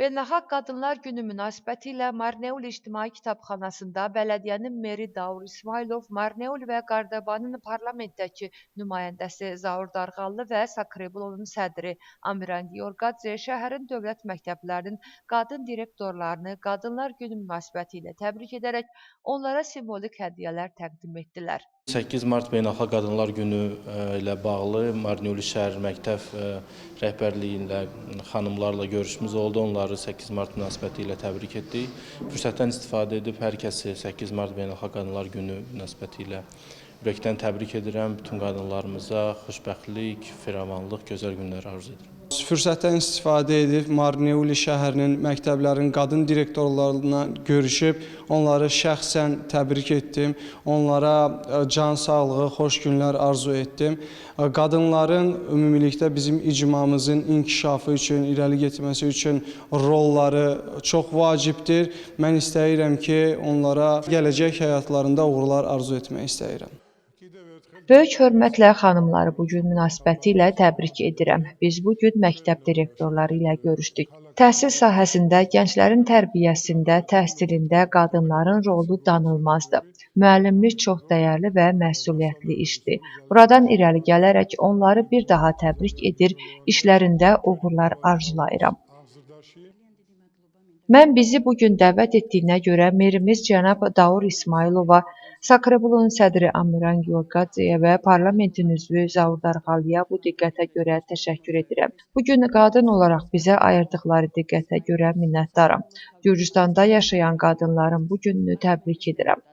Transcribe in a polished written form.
Beynəlxalq Qadınlar Günü münasibətilə Marneuli İctimai Kitabxanasında bələdiyyənin meri Daur İsmailov, Marneuli və Qardabanın parlamentdəki nümayəndəsi Zaur Darğallı və Sakrebulonun sədri Amiran Giorgadze şəhərin dövlət məktəblərinin qadın direktorlarını Qadınlar Günü münasibətilə təbrik edərək onlara simvolik hədiyyələr təqdim etdilər. 8 Mart Beynəlxalq Qadınlar Günü ilə bağlı Marneuli şəhər məktəb rəhbərliyi ilə xanımlarla görüşümüz oldu. Onları 8 Mart münasibəti ilə təbrik etdik. Fürsətdən istifadə edib hər kəsi 8 Mart Beynəlxalq Qadınlar Günü münasibəti ilə ürəkdən təbrik edirəm. Bütün qadınlarımıza xoşbəxtlik, firavanlıq, gözəl günlər arzu edirəm. Fürsətdən istifadə edib Marneuli şəhərinin məktəblərin qadın direktorlarına görüşüb, onları şəxsən təbrik etdim. Onlara can sağlığı, xoş günlər arzu etdim. Qadınların ümumilikdə bizim icmamızın inkişafı üçün, irəli getməsi üçün rolları çox vacibdir. Mən istəyirəm ki, onlara gələcək həyatlarında uğurlar arzu etmək istəyirəm. Böyük hörmətlə xanımları bugün münasibətilə təbrik edirəm. Biz bugün məktəb direktorları ilə görüşdük. Təhsil sahəsində, gənclərin tərbiyəsində, təhsilində qadınların rolu danılmazdır. Müəllimlik çox dəyərli və məsuliyyətli işdir. Buradan irəli gələrək onları bir daha təbrik edir, işlərində uğurlar arzulayıram. Mən bizi bugün dəvət etdiyinə görə merimiz cənab Daur İsmailova, Sakrebulonun sədri Amiran Giorgadzeyə və parlamentin üzvü Zaur Darğalıya bu diqqətə görə təşəkkür edirəm. Bugün qadın olaraq bizə ayırdıqları diqqətə görə minnətdaram. Gürcüstanda yaşayan qadınların bu gününü təbrik edirəm.